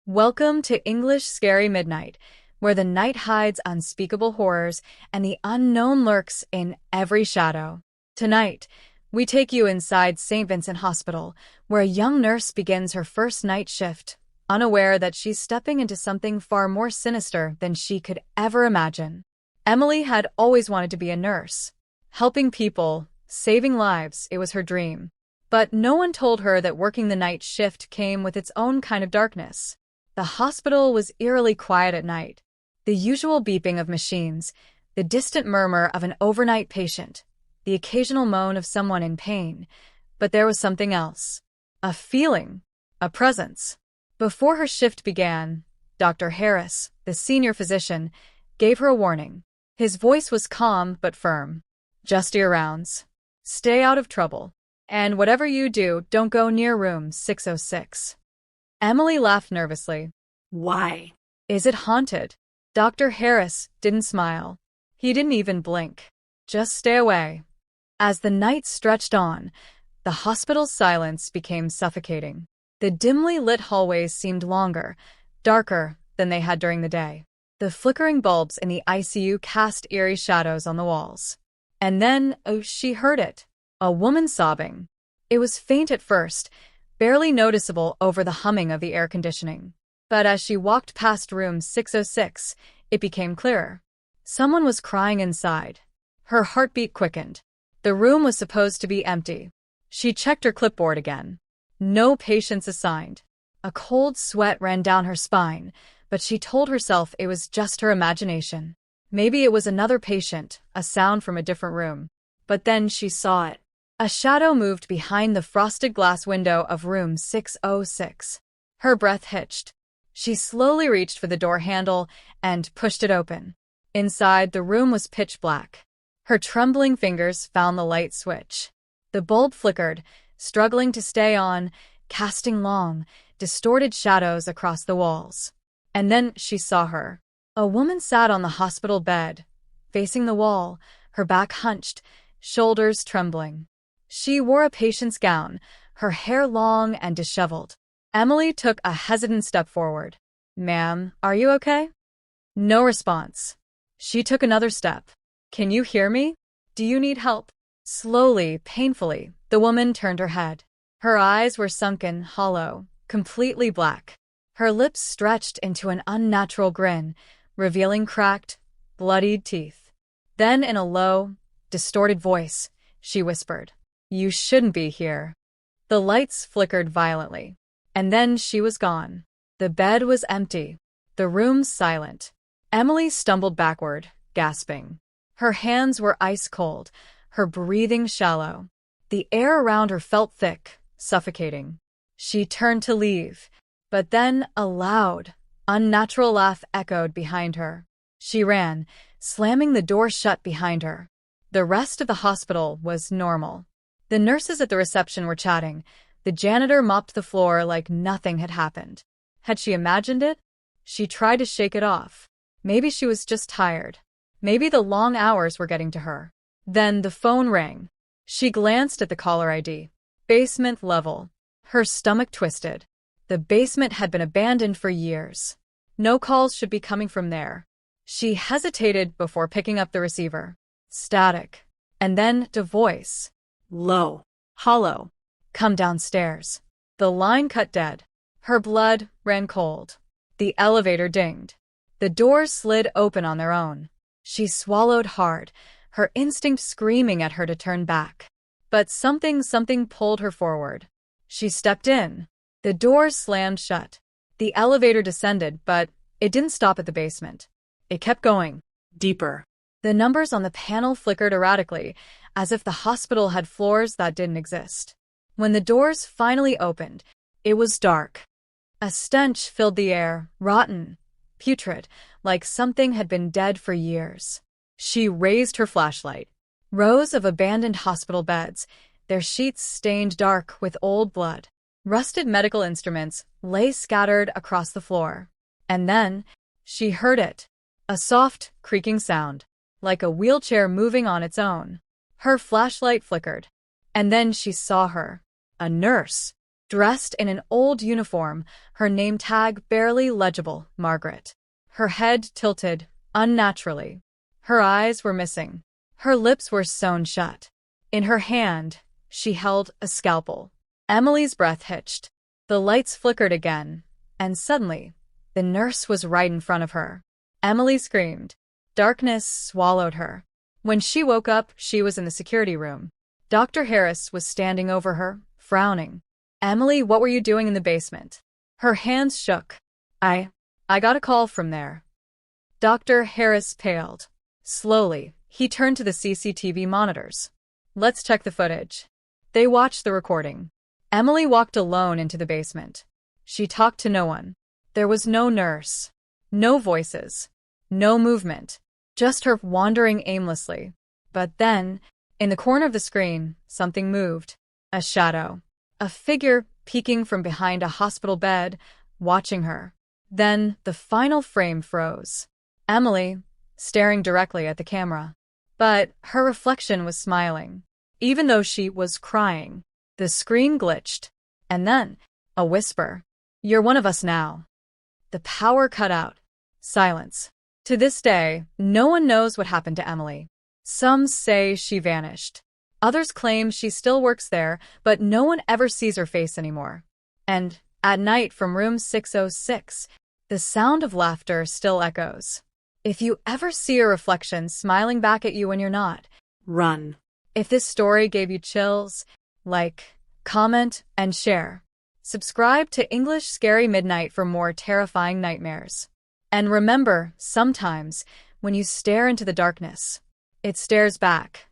Welcome to English Scary Midnight, where the night hides unspeakable horrors and the unknown lurks in every shadow. Tonight, we take you inside St. Vincent Hospital, where a young nurse begins her first night shift, unaware that she's stepping into something far more sinister than she could ever imagine. Emily had always wanted to be a nurse. Helping people, saving lives, it was her dream. But no one told her that working the night shift came with its own kind of darkness. The hospital was eerily quiet at night. The usual beeping of machines, the distant murmur of an overnight patient, the occasional moan of someone in pain. But there was something else. A feeling, a presence. Before her shift began, Dr. Harris, the senior physician, gave her a warning. His voice was calm but firm. Just your rounds. Stay out of trouble. And whatever you do, don't go near room 606. Emily laughed nervously. Why? Is it haunted? Dr. Harris didn't smile. He didn't even blink. Just stay away. As the night stretched on, the hospital's silence became suffocating. The dimly lit hallways seemed longer, darker than they had during the day. The flickering bulbs in the ICU cast eerie shadows on the walls. And then, she heard it. A woman sobbing. It was faint at first, barely noticeable over the humming of the air conditioning. But as she walked past room 606, it became clearer. Someone was crying inside. Her heartbeat quickened. The room was supposed to be empty. She checked her clipboard again. No patients assigned. A cold sweat ran down her spine, but she told herself it was just her imagination. Maybe it was another patient, a sound from a different room. But then she saw it. A shadow moved behind the frosted glass window of room 606. Her breath hitched. She slowly reached for the door handle and pushed it open. Inside, the room was pitch black. Her trembling fingers found the light switch. The bulb flickered, struggling to stay on, casting long, distorted shadows across the walls. And then she saw her. A woman sat on the hospital bed, facing the wall, her back hunched, shoulders trembling. She wore a patient's gown, her hair long and disheveled. Emily took a hesitant step forward. "Ma'am, are you okay?" No response. She took another step. "Can you hear me? Do you need help?" Slowly, painfully, the woman turned her head. Her eyes were sunken, hollow, completely black. Her lips stretched into an unnatural grin, revealing cracked, bloodied teeth. Then in a low, distorted voice, she whispered, "You shouldn't be here." The lights flickered violently. And then she was gone. The bed was empty. The room silent. Emily stumbled backward, gasping. Her hands were ice cold, her breathing shallow. The air around her felt thick, suffocating. She turned to leave, but then a loud, unnatural laugh echoed behind her. She ran, slamming the door shut behind her. The rest of the hospital was normal. The nurses at the reception were chatting. The janitor mopped the floor like nothing had happened. Had she imagined it? She tried to shake it off. Maybe she was just tired. Maybe the long hours were getting to her. Then the phone rang. She glanced at the caller ID. Basement level. Her stomach twisted. The basement had been abandoned for years. No calls should be coming from there. She hesitated before picking up the receiver. Static. And then a voice. Low. Hollow. "Come downstairs." The line cut dead. Her blood ran cold. The elevator dinged. The doors slid open on their own. She swallowed hard, her instinct screaming at her to turn back. But something pulled her forward. She stepped in. The doors slammed shut. The elevator descended, but it didn't stop at the basement. It kept going. Deeper. The numbers on the panel flickered erratically, as if the hospital had floors that didn't exist. When the doors finally opened, it was dark. A stench filled the air, rotten, putrid, like something had been dead for years. She raised her flashlight. Rows of abandoned hospital beds, their sheets stained dark with old blood. Rusted medical instruments lay scattered across the floor. And then, she heard it. A soft, creaking sound, like a wheelchair moving on its own. Her flashlight flickered. And then she saw her. A nurse. dressed in an old uniform, her name tag barely legible, Margaret. Her head tilted, unnaturally. Her eyes were missing. Her lips were sewn shut. In her hand, she held a scalpel. Emily's breath hitched. The lights flickered again, and suddenly, the nurse was right in front of her. Emily screamed. Darkness swallowed her. When she woke up, she was in the security room. Dr. Harris was standing over her, frowning. Emily, what were you doing in the basement? Her hands shook. I got a call from there. Dr. Harris paled. Slowly, he turned to the CCTV monitors. Let's check the footage. They watched the recording. Emily walked alone into the basement. She talked to no one. There was no nurse, no voices, no movement, just her wandering aimlessly. But then, in the corner of the screen, something moved. A shadow. A figure peeking from behind a hospital bed, watching her. Then the final frame froze. Emily, staring directly at the camera. But her reflection was smiling. Even though she was crying, the screen glitched. And then, a whisper. You're one of us now. The power cut out. Silence. To this day, no one knows what happened to Emily. Some say she vanished. Others claim she still works there, but no one ever sees her face anymore. And, at night from room 606, the sound of laughter still echoes. If you ever see a reflection smiling back at you when you're not, Run. if this story gave you chills, like, comment, and share. Subscribe to English Scary Midnight for more terrifying nightmares. And remember, sometimes, when you stare into the darkness, it stares back.